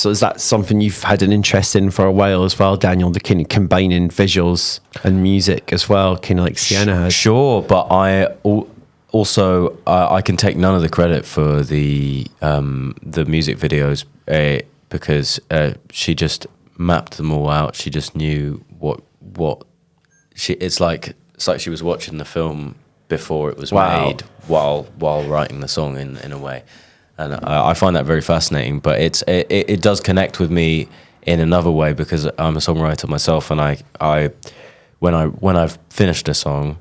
So is that something you've had an interest in for a while as well, Daniel, the kind of combining visuals and music as well, kind of like Sienna has? Sure, but I also I can take none of the credit for the music videos because she just mapped them all out. She just knew what she. It's like she was watching the film before it was made while writing the song in a way. And I find that very fascinating, but it does connect with me in another way because I'm a songwriter myself, and when I've finished a song,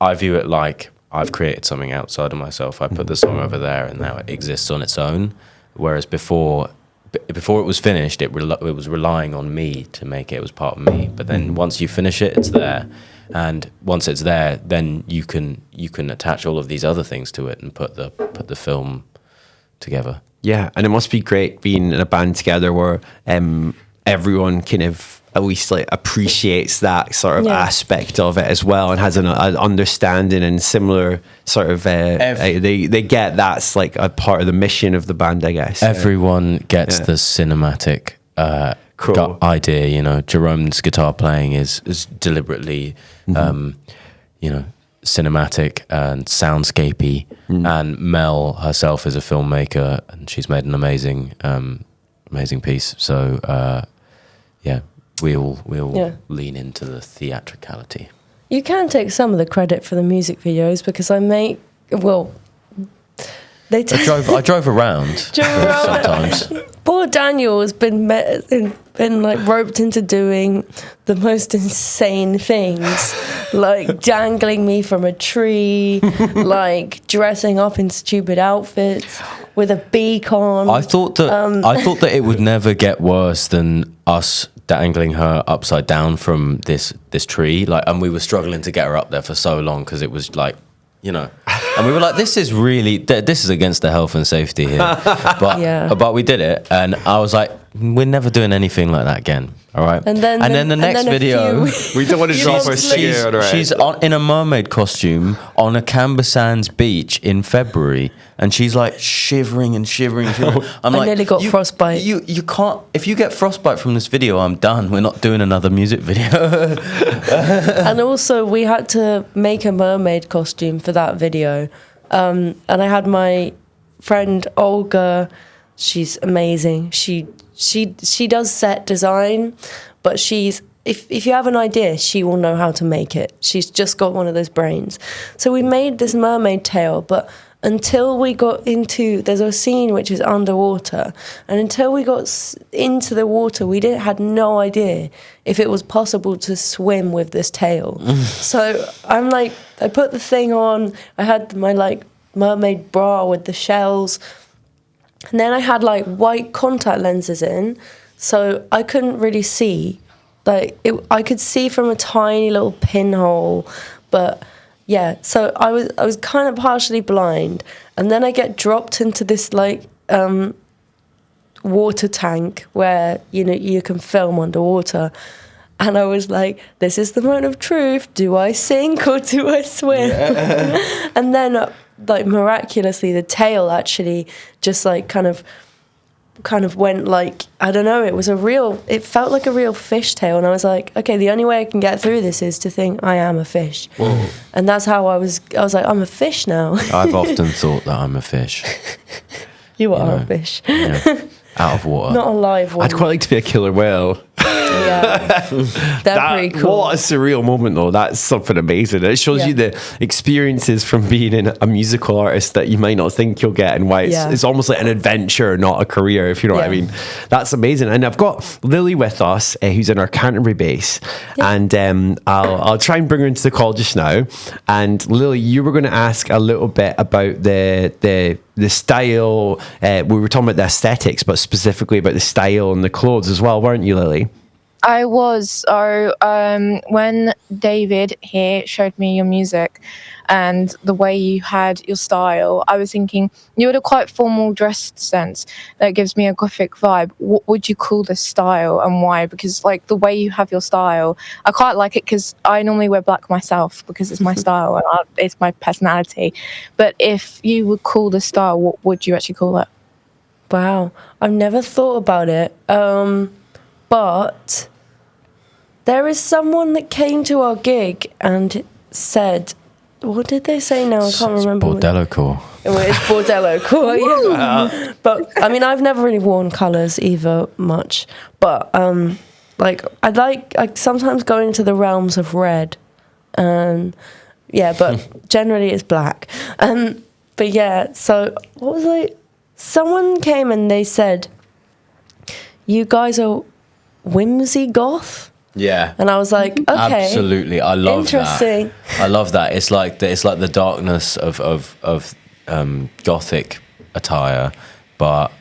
I view it like I've created something outside of myself. I put the song over there, and now it exists on its own. Whereas before it was finished, it was relying on me to make it. It was part of me. But then once you finish it, it's there. And once it's there, then you can attach all of these other things to it and put the film together. Yeah, and it must be great being in a band together where everyone kind of at least like appreciates that sort of aspect of it as well, and has an understanding and similar sort of they get that's like a part of the mission of the band, I guess. Everyone gets the cinematic idea, you know. Jerome's guitar playing is deliberately cinematic and soundscapey, and Mel herself is a filmmaker, and she's made an amazing piece. So we'll lean into the theatricality. You can take some of the credit for the music videos because I drove around sometimes. Poor Daniel has been like roped into doing the most insane things, like dangling me from a tree, like dressing up in stupid outfits with a beak on. I thought that it would never get worse than us dangling her upside down from this tree, like, and we were struggling to get her up there for so long because it was like, you know, and we were like, this is against the health and safety here, but we did it, and I was like, we're never doing anything like that again. All right. And then the next video, we don't want to drop her scared, right? She's in a mermaid costume on a Camber Sands beach in February, and she's like shivering. I nearly got frostbite. You can't. If you get frostbite from this video, I'm done. We're not doing another music video. And also, we had to make a mermaid costume for that video, and I had my friend Olga. She's amazing. She does set design, but if you have an idea, she will know how to make it. She's just got one of those brains. So we made this mermaid tail, but until we got into, there's a scene which is underwater, and until we got into the water, we had no idea if it was possible to swim with this tail. So I'm like, I put the thing on, I had my like mermaid bra with the shells, and then I had like white contact lenses in, so I couldn't really see. Like I could see from a tiny little pinhole, but yeah. So I was kind of partially blind, and then I get dropped into this like water tank where you can film underwater, and I was like, this is the moment of truth. Do I sink or do I swim? Yeah. And then. Like miraculously, the tail actually just like kind of went like, I don't know, it felt like a real fish tail, and I was like, okay, the only way I can get through this is to think I am a fish. Whoa. And that's how I was like, I'm a fish now. I've often thought that I'm a fish. You are a fish. Yeah. Out of water. Not a live one. I'd quite like to be a killer whale. Yeah, that's pretty cool. What a surreal moment, though. That's something amazing. It shows you the experiences from being a musical artist that you might not think you'll get, and why it's almost like an adventure, not a career, if you know what I mean. That's amazing. And I've got Lily with us, who's in our Canterbury bass, and I'll try and bring her into the call just now. And Lily, you were going to ask a little bit about the style. We were talking about the aesthetics, but specifically about the style and the clothes as well, weren't you, Lily? I was. So when David here showed me your music and the way you had your style, I was thinking you had a quite formal dressed sense that gives me a gothic vibe. What would you call this style, and why? Because like the way you have your style, I quite like it because I normally wear black myself because it's my style and it's my personality. But if you would call this style, what would you actually call it? Wow, I've never thought about it. But there is someone that came to our gig and said, what did they say now? I can't remember. Bordello core. It's Bordello core, yeah. But I mean, I've never really worn colours either much. But like I sometimes go into the realms of red. Yeah, but generally it's black. But yeah, so what was it? Someone came and they said, "You guys are Whimsy Goth?" Yeah, and I was like, "Okay, absolutely, I love interesting." That. I love that. It's like the darkness of gothic attire, but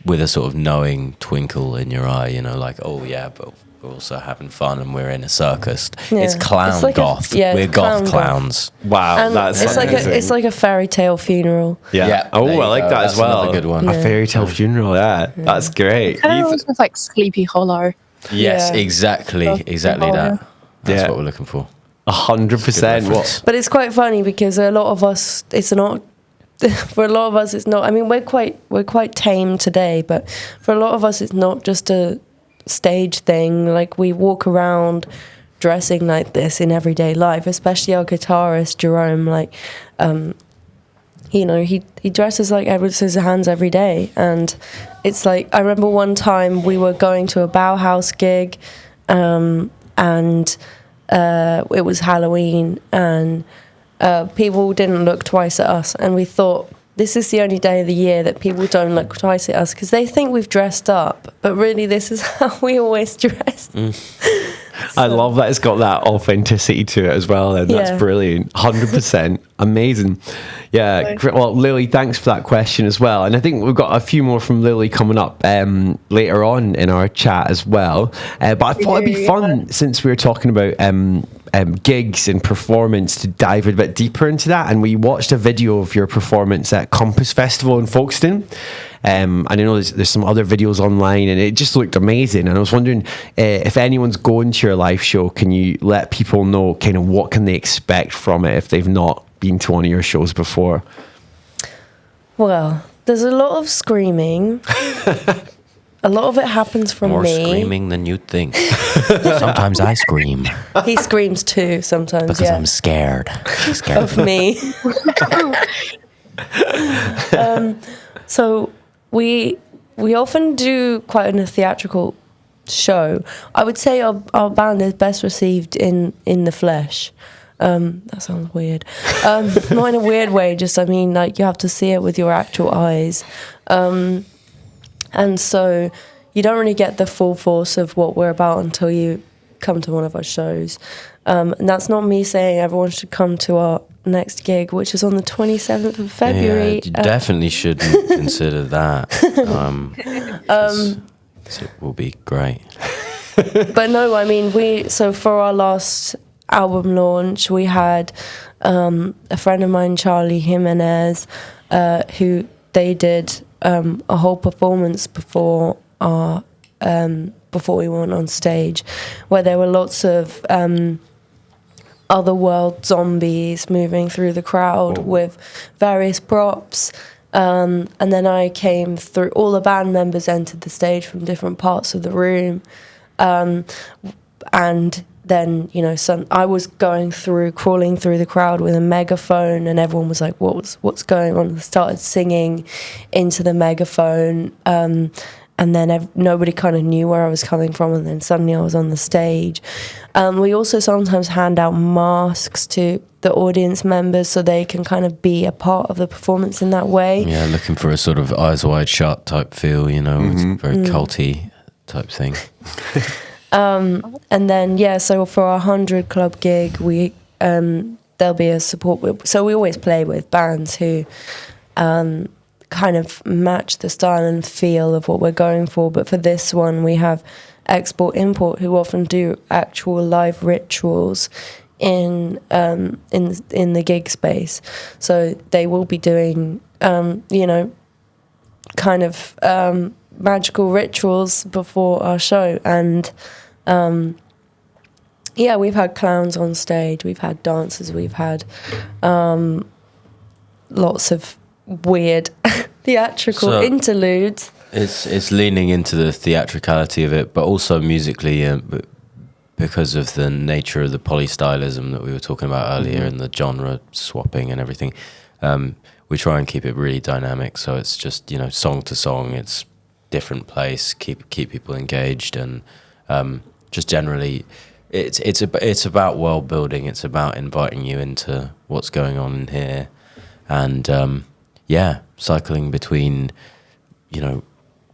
with a sort of knowing twinkle in your eye. You know, like, oh yeah, but we're also having fun and we're in a circus. Yeah. It's clown it's like goth. We're goth clowns. Wow, and that's it's like a fairy tale funeral. Yeah. Oh, I like that as well. Another good one. A fairy tale funeral. Yeah, that's great. Kind of was like Sleepy Hollow. Yes, exactly that. That's what we're looking for. 100%. But it's quite funny because a lot of us, it's not. For a lot of us, it's not. I mean, we're quite tame today, but for a lot of us, it's not just a stage thing. Like, we walk around dressing like this in everyday life, especially our guitarist Jerome. Like, you know, he dresses like Edward Scissorhands every day, and it's like, I remember one time we were going to a Bauhaus gig, and it was Halloween, and people didn't look twice at us, and we thought, this is the only day of the year that people don't look twice at us because they think we've dressed up, but really this is how we always dress. I love that it's got that authenticity to it as well, and that's brilliant. 100%. Amazing. Yeah. Well, Lily, thanks for that question as well. And I think we've got a few more from Lily coming up later on in our chat as well. But I thought it'd be fun, since we were talking about gigs and performance, to dive a bit deeper into that. And we watched a video of your performance at Compass Festival in Folkestone. And I know there's some other videos online, and it just looked amazing. And I was wondering if anyone's going to your live show, can you let people know kind of what can they expect from it if they've not been to one of your shows before? Well, there's a lot of screaming. A lot of it happens from More me. More screaming than you'd think. Sometimes I scream. He screams too sometimes, because I'm scared. Of me. So we often do quite a theatrical show. I would say our band is best received in the flesh. That sounds weird. Not in a weird way, just, I mean, like, you have to see it with your actual eyes. And so you don't really get the full force of what we're about until you come to one of our shows. And that's not me saying everyone should come to our next gig, which is on the 27th of February. Yeah, you definitely shouldn't consider that. It will be great. But no, I mean, so for our last album launch, we had a friend of mine, Charlie Jimenez, who they did a whole performance before we went on stage, where there were lots of otherworld zombies moving through the crowd with various props. And then I came through, all the band members entered the stage from different parts of the room. And then, you know, I was crawling through the crowd with a megaphone, and everyone was like, what's going on? I started singing into the megaphone. And then nobody kind of knew where I was coming from, and then suddenly I was on the stage. We also sometimes hand out masks to the audience members so they can kind of be a part of the performance in that way. Yeah, looking for a sort of eyes wide shut type feel, you know, it's very culty type thing. And then, so for our 100 Club gig, we there'll be a support. So we always play with bands who kind of match the style and feel of what we're going for. But for this one, we have Export Import, who often do actual live rituals in the gig space. So they will be doing, you know, kind of magical rituals before our show. And we've had clowns on stage, we've had dancers, we've had lots of weird theatrical interludes. It's leaning into the theatricality of it, but also musically, because of the nature of the polystylism that we were talking about earlier and the genre swapping and everything. We try and keep it really dynamic, so it's just, you know, song to song, it's different place, keep people engaged, and just generally, it's about world building. It's about inviting you into what's going on in here, and cycling between, you know,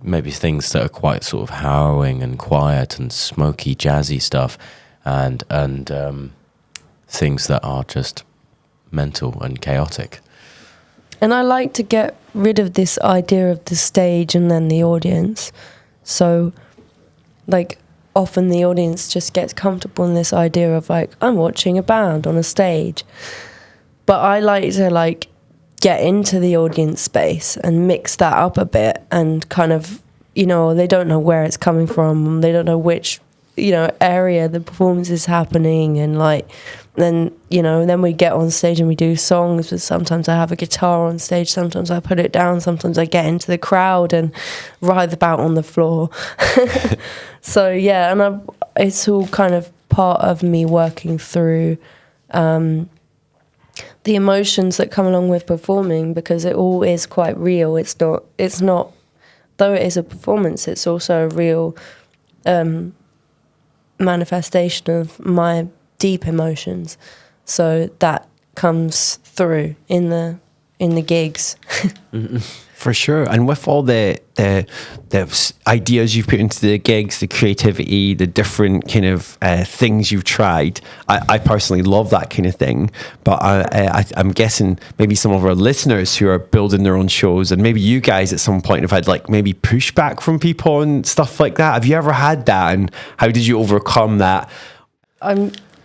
maybe things that are quite sort of harrowing and quiet and smoky, jazzy stuff, and things that are just mental and chaotic. And I like to get rid of this idea of the stage and then the audience. So, like, often the audience just gets comfortable in this idea of, like, I'm watching a band on a stage. But I like to, like, get into the audience space and mix that up a bit, and kind of, you know, they don't know where it's coming from. They don't know which, you know, area the performance is happening, and, like, then, you know, then we get on stage and we do songs, but sometimes I have a guitar on stage, sometimes I put it down, sometimes I get into the crowd and writhe about on the floor. So, yeah, and it's all kind of part of me working through the emotions that come along with performing, because it all is quite real. It's not, though it is a performance, it's also a real manifestation of my deep emotions, so that comes through in the gigs. For sure. And with all the ideas you've put into the gigs, the creativity, the different kind of things you've tried, I personally love that kind of thing. But I'm guessing maybe some of our listeners who are building their own shows, and maybe you guys at some point have had, like, maybe pushback from people and stuff like that. Have you ever had that, and how did you overcome that?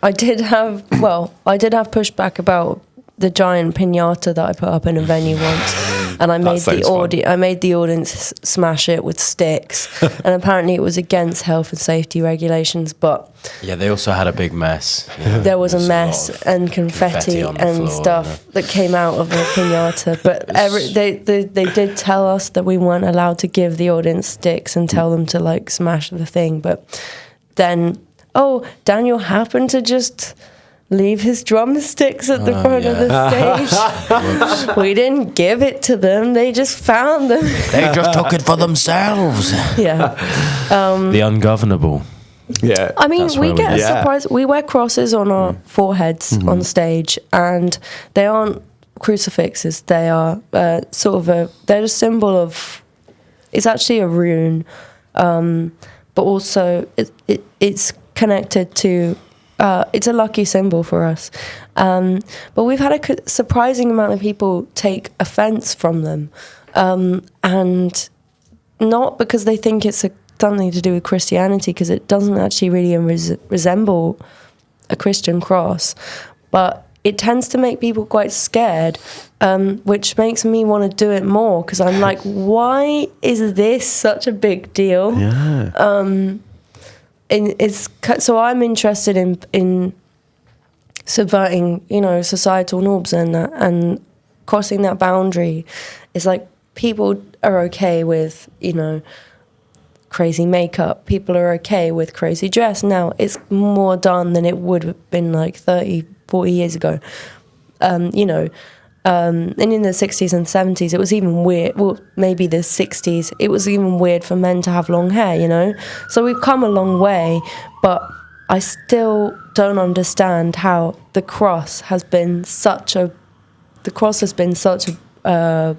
I did have pushback about the giant piñata that I put up in a venue once, and I made the audience smash it with sticks, and apparently it was against health and safety regulations. But yeah, they also had a big mess. There was a mess and confetti and stuff that came out of the piñata. But they did tell us that we weren't allowed to give the audience sticks and tell them to, like, smash the thing. But then, Daniel happened to just leave his drumsticks at the front of the stage. We didn't give it to them. They just found them. They just took it for themselves. Yeah. The ungovernable. Yeah. I mean, we get surprised. We wear crosses on our foreheads on stage, and they aren't crucifixes. They are they're a symbol of, it's actually a rune, but also it's connected to, it's a lucky symbol for us. But we've had a surprising amount of people take offense from them, and not because they think it's something to do with Christianity, because it doesn't actually really resemble a Christian cross, but it tends to make people quite scared, which makes me want to do it more, because I'm like, why is this such a big deal? Yeah. So I'm interested in subverting, societal norms and crossing that boundary. It's like people are okay with, crazy makeup. People are okay with crazy dress. Now it's more done than it would have been like 30, 40 years ago. And in the 60s and 70s, it was even weird. Well, maybe the 60s, it was even weird for men to have long hair, So we've come a long way, but I still don't understand how the cross has been such a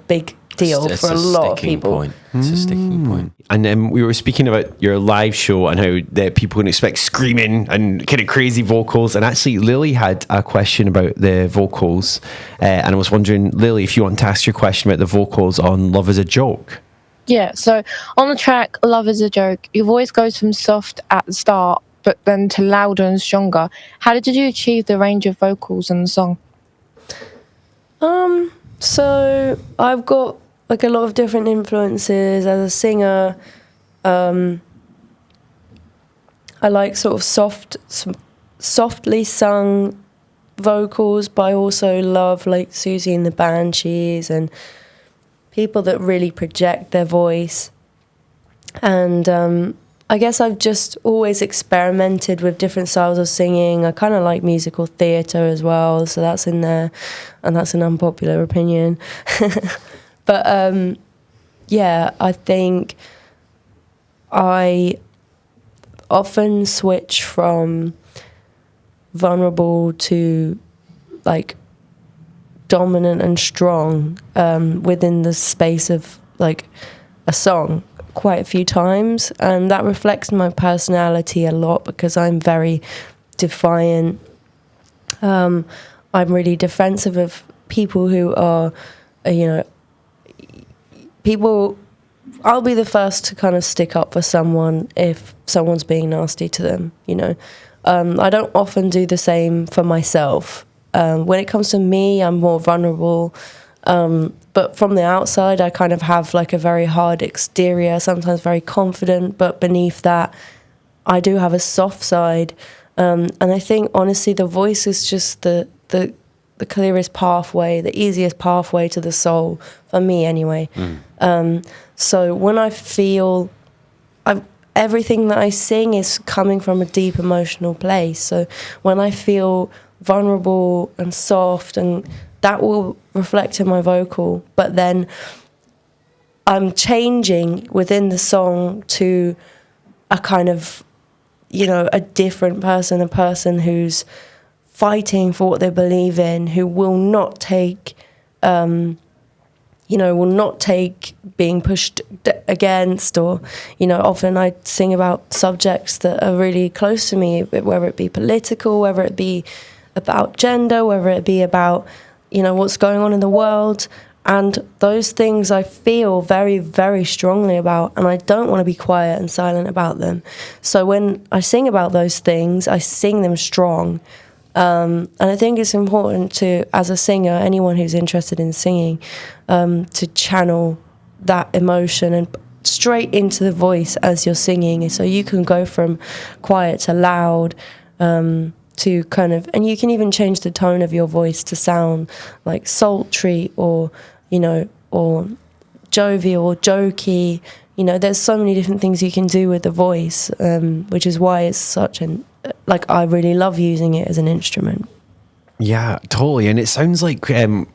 big deal for a lot of people. It's a sticking point. And then we were speaking about your live show and how people can expect screaming and kind of crazy vocals. And actually, Lily had a question about the vocals. And I was wondering, Lily, if you want to ask your question about the vocals on Love Is a Joke. Yeah, so on the track Love Is a Joke, your voice goes from soft at the start, but then to louder and stronger. How did you achieve the range of vocals in the song? So I've got like a lot of different influences as a singer. I like sort of softly sung vocals, but I also love like Siousxie and the Banshees and people that really project their voice. And I guess I've just always experimented with different styles of singing. I kind of like musical theatre as well, so that's in there, and that's an unpopular opinion. But yeah, I think I often switch from vulnerable to like dominant and strong within the space of like a song quite a few times, and that reflects my personality a lot because I'm very defiant. I'm really defensive of people who are, people. I'll be the first to kind of stick up for someone if someone's being nasty to them, I don't often do the same for myself. When it comes to me, I'm more vulnerable. But from the outside, I kind of have like a very hard exterior, sometimes very confident, but beneath that, I do have a soft side. And I think, honestly, the voice is just the clearest pathway, the easiest pathway to the soul, for me anyway. So when I feel... everything that I sing is coming from a deep emotional place. So when I feel vulnerable and soft, and that will reflect in my vocal, but then I'm changing within the song to a kind of, a different person, a person who's fighting for what they believe in, who will not take... will not take being pushed against, or, often I sing about subjects that are really close to me, whether it be political, whether it be about gender, whether it be about, what's going on in the world. And those things I feel very, very strongly about, and I don't want to be quiet and silent about them. So when I sing about those things, I sing them strong. And I think it's important to, as a singer, anyone who's interested in singing, to channel that emotion and straight into the voice as you're singing. So you can go from quiet to loud, to kind of, and you can even change the tone of your voice to sound like sultry or, or jovial or jokey. There's so many different things you can do with the voice, which is why it's such I really love using it as an instrument. Yeah, totally. And it sounds like in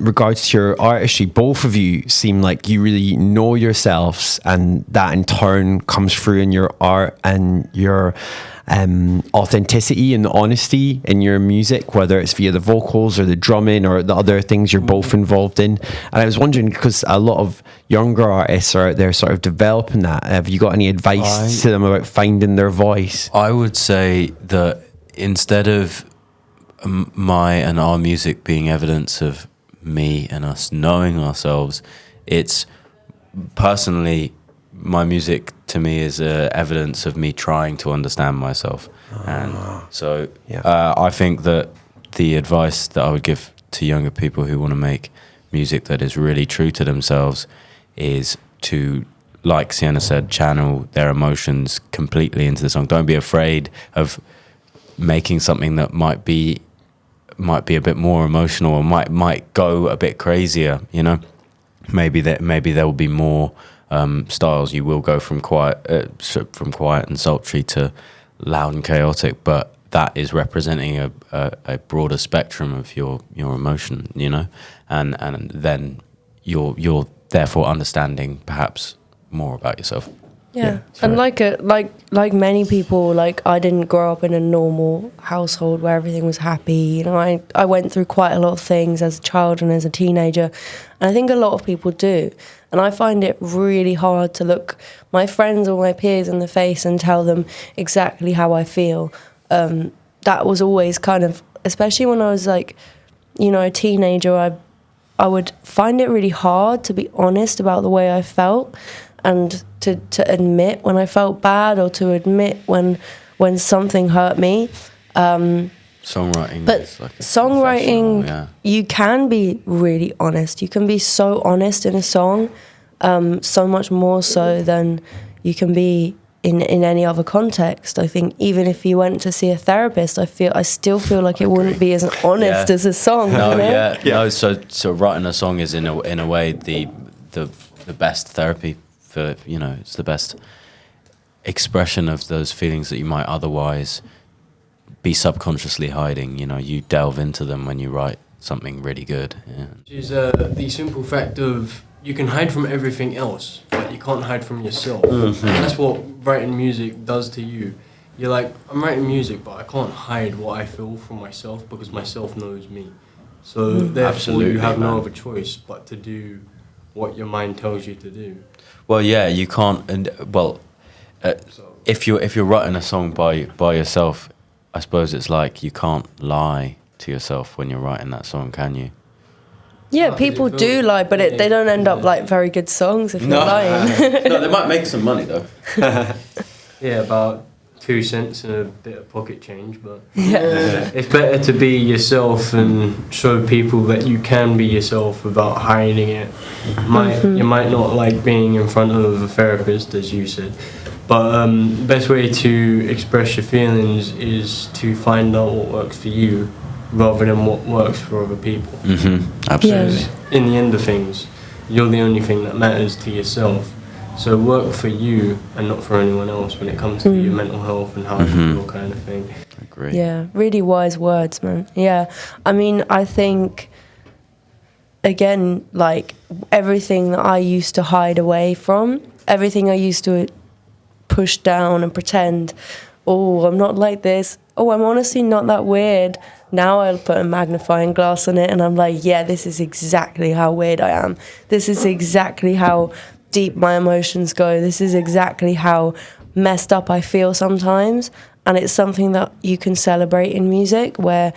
regards to your artistry, both of you seem like you really know yourselves, and that in turn comes through in your art and your authenticity and honesty in your music, whether it's via the vocals or the drumming or the other things you're both involved in. And I was wondering, because a lot of younger artists are out there sort of developing that, have you got any advice to them about finding their voice? I would say that instead of my and our music being evidence of me and us knowing ourselves, it's personally, my music to me is evidence of me trying to understand myself. And so I think that the advice that I would give to younger people who want to make music that is really true to themselves is to, like Sienna said, channel their emotions completely into the song. Don't be afraid of making something that might be a bit more emotional, or might go a bit crazier. Maybe there will be more styles. You will go from quiet and sultry to loud and chaotic, but that is representing a broader spectrum of your emotion, and then you're therefore understanding perhaps more about yourself. Yeah. And like many people, I didn't grow up in a normal household where everything was happy. I went through quite a lot of things as a child and as a teenager, and I think a lot of people do. And I find it really hard to look my friends or my peers in the face and tell them exactly how I feel. That was always kind of, especially when I was a teenager, I would find it really hard to be honest about the way I felt, and to admit when I felt bad, or to admit when something hurt me. Songwriting, but songwriting, you can be really honest. You can be so honest in a song, so much more so than you can be in any other context. I think even if you went to see a therapist, I still feel like it wouldn't be as honest as a song. No, So writing a song is in a way the best therapy for, you know, it's the best expression of those feelings that you might otherwise be subconsciously hiding. You know, you delve into them when you write something really good. Yeah. Is the simple fact of you can hide from everything else, but you can't hide from yourself. And that's what writing music does to you. You're like, I'm writing music, but I can't hide what I feel from myself because myself knows me. So therefore, Absolutely, you have no man. other choice but to do what your mind tells you to do. Well, yeah, you can't. And if you're writing a song by yourself, I suppose it's like you can't lie to yourself when you're writing that song, can you? Yeah, people do lie, but they don't end up like very good songs if you're lying. No, they might make some money though. Yeah, about 2 cents and a bit of pocket change, but it's better to be yourself and show people that you can be yourself without hiding it. You might not like being in front of a therapist, as you said, but the best way to express your feelings is to find out what works for you rather than what works for other people. Absolutely. Yes. In the end of things, you're the only thing that matters to yourself. So work for you and not for anyone else when it comes to your mental health and how you feel, kind of thing. I agree. Yeah, really wise words, man. Yeah, I mean, I think, again, like, everything that I used to hide away from, everything I used to push down and pretend, oh, I'm not like this, oh, I'm honestly not that weird. Now I'll put a magnifying glass on it and I'm like, yeah, this is exactly how weird I am. This is exactly how deep my emotions go. This is exactly how messed up I feel sometimes. And it's something that you can celebrate in music, where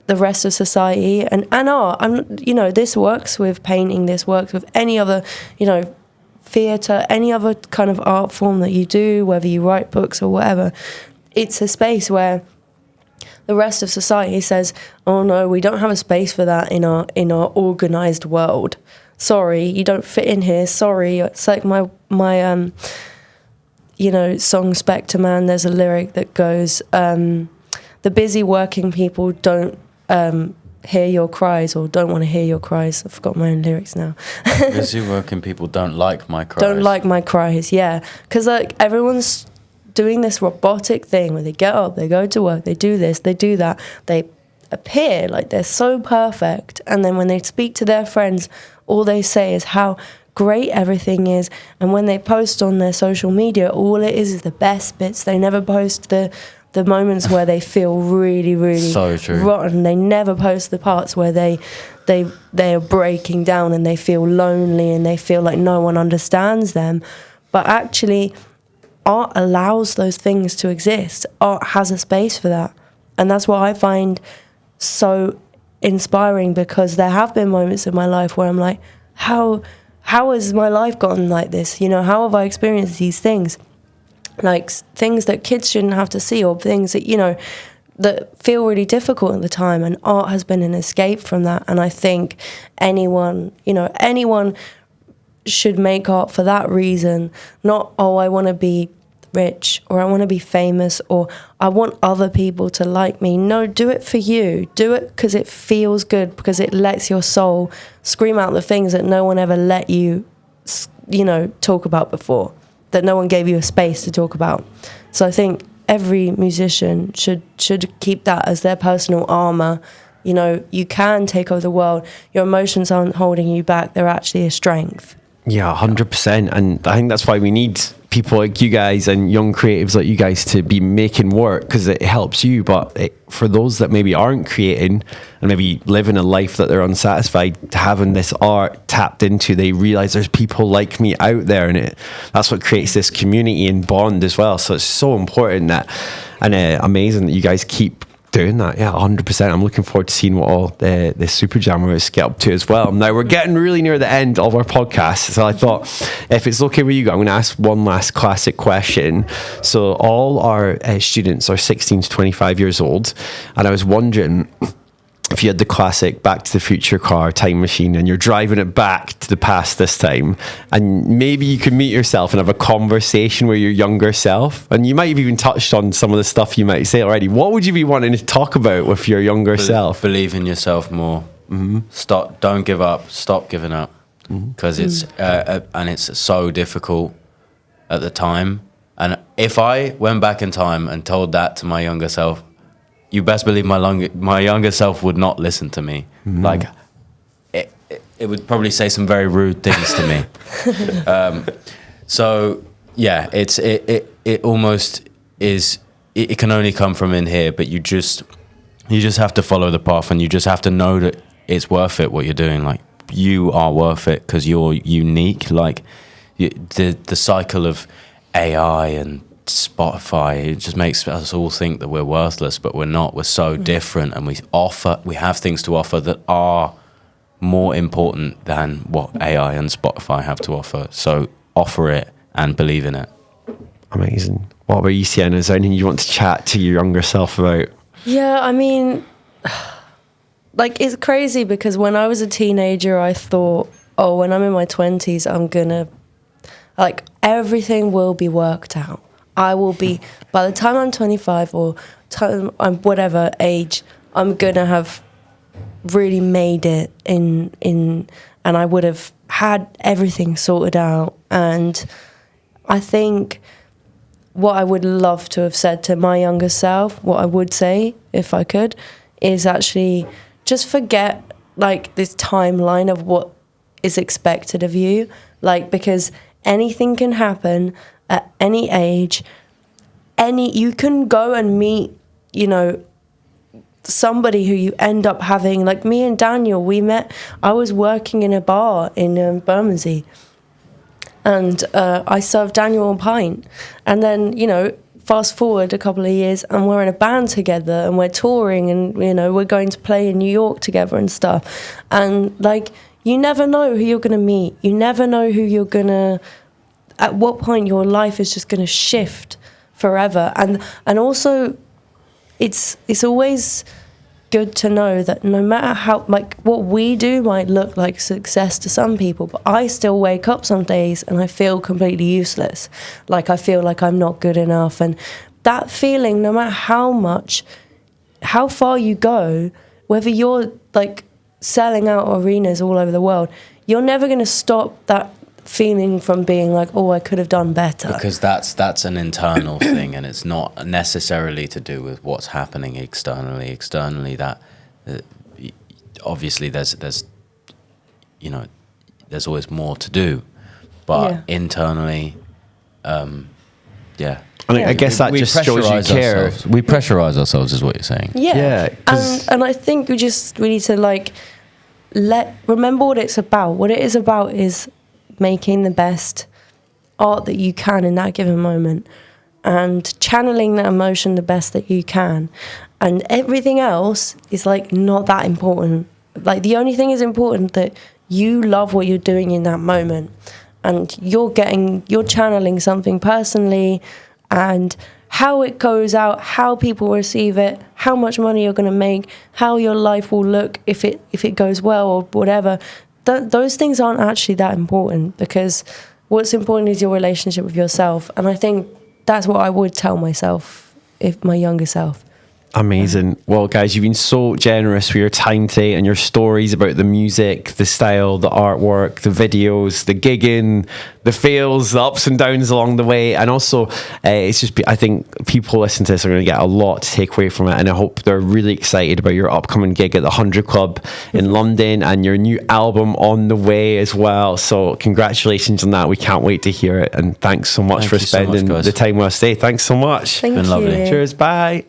the rest of society and art, this works with painting, this works with any other, theatre, any other kind of art form that you do, whether you write books or whatever. It's a space where the rest of society says, oh no, we don't have a space for that in our organised world. Sorry, you don't fit in here. Sorry. It's like my song Spectre Man, there's a lyric that goes, the busy working people don't hear your cries or don't want to hear your cries. I've forgot my own lyrics now. Busy working people don't like my cries. Don't like my cries, yeah. Because like everyone's doing this robotic thing where they get up, they go to work, they do this, they do that. They appear like they're so perfect. And then when they speak to their friends, all they say is how great everything is. And when they post on their social media, all it is the best bits. They never post the moments where they feel really, really so true. rotten. They never post the parts where they are breaking down and they feel lonely and they feel like no one understands them. But actually, art allows those things to exist. Art has a space for that. And that's what I find so inspiring, because there have been moments in my life where I'm like, how has my life gotten like this? How have I experienced these things? Like things that kids shouldn't have to see, or things that, that feel really difficult at the time. And art has been an escape from that. And I think anyone should make art for that reason. Not, oh, I want to be rich, or I want to be famous, or I want other people to like me. No, do it for you. Do it because it feels good, because it lets your soul scream out the things that no one ever let you, talk about before, that no one gave you a space to talk about. So I think every musician should keep that as their personal armor. You can take over the world. Your emotions aren't holding you back. They're actually a strength. Yeah, 100%. And I think that's why we need people like you guys and young creatives like you guys to be making work, because it helps you. But for those that maybe aren't creating and maybe living a life that they're unsatisfied, having this art tapped into, they realize there's people like me out there, and that's what creates this community and bond as well. So it's so important and amazing that you guys keep doing that. Yeah, 100%. I'm looking forward to seeing what all the super jammers get up to as well. Now we're getting really near the end of our podcast, so I thought, if it's okay with you, I'm going to ask one last classic question. So all our students are 16 to 25 years old, and I was wondering if you had the classic Back to the Future car, time machine, and you're driving it back to the past this time, and maybe you could meet yourself and have a conversation with your younger self, and you might have even touched on some of the stuff you might say already. What would you be wanting to talk about with your younger self? Believe in yourself more. Don't give up. Stop giving up. because it's and it's so difficult at the time. And if I went back in time and told that to my younger self, you best believe my younger self would not listen to me. Like it would probably say some very rude things to me. So yeah, it almost is. It can only come from in here, but you just have to follow the path, and you just have to know that it's worth it what you're doing. Like, you are worth it because you're unique. Like the cycle of AI and Spotify, it just makes us all think that we're worthless, but we're not. We're so different, and we have things to offer that are more important than what AI and Spotify have to offer. So offer it and believe in it. Amazing. What about you, Sienna? Is there anything you want to chat to your younger self about? Yeah, I mean, like, it's crazy because when I was a teenager, I thought, oh, when I'm in my 20s, I'm gonna, like, everything will be worked out. I will be, by the time I'm 25 or time I'm whatever age, I'm gonna have really made it in, and I would have had everything sorted out. And I think what I would love to have said to my younger self, what I would say if I could, is actually just forget, like, this timeline of what is expected of you, like, because anything can happen at any age. You can go and meet, you know, somebody who you end up having, like me and Daniel, we met, I was working in a bar in Bermondsey, and I served Daniel a pint, and then, you know, fast forward a couple of years and we're in a band together and we're touring, and, you know, we're going to play in New York together and stuff. And, like, you never know who you're going to meet. You never know who you're going to, at what point your life is just going to shift forever. And also, it's always good to know that no matter how, like, what we do might look like success to some people, but I still wake up some days and I feel completely useless. Like, I feel like I'm not good enough. And that feeling, no matter how far you go, whether you're, like, selling out arenas all over the world, you're never going to stop that feeling from being like, oh, I could have done better. Because that's an internal thing, and it's not necessarily to do with what's happening externally. Externally, that obviously there's you know, there's always more to do, but internally, I guess that just shows you care. We pressurize ourselves, is what you're saying. Yeah. And I think we need to, like, remember what it's about. What it is about is making the best art that you can in that given moment, and channeling that emotion the best that you can. And everything else is, like, not that important. Like, the only thing is important that you love what you're doing in that moment, and you're channeling something personally, and how it goes out, how people receive it, how much money you're going to make, how your life will look if it goes well or whatever. Those things aren't actually that important, because what's important is your relationship with yourself. And I think that's what I would tell myself, if my younger self. Amazing. Well, guys, you've been so generous with your time today and your stories about the music, the style, the artwork, the videos, the gigging, the fails, the ups and downs along the way. And also, it's just, I think people listening to this are going to get a lot to take away from it. And I hope they're really excited about your upcoming gig at the 100 Club in London, and your new album on the way as well. So congratulations on that. We can't wait to hear it. And thanks so much for spending the time with us today. Thanks so much. Thank you. It's been lovely. Cheers. Bye.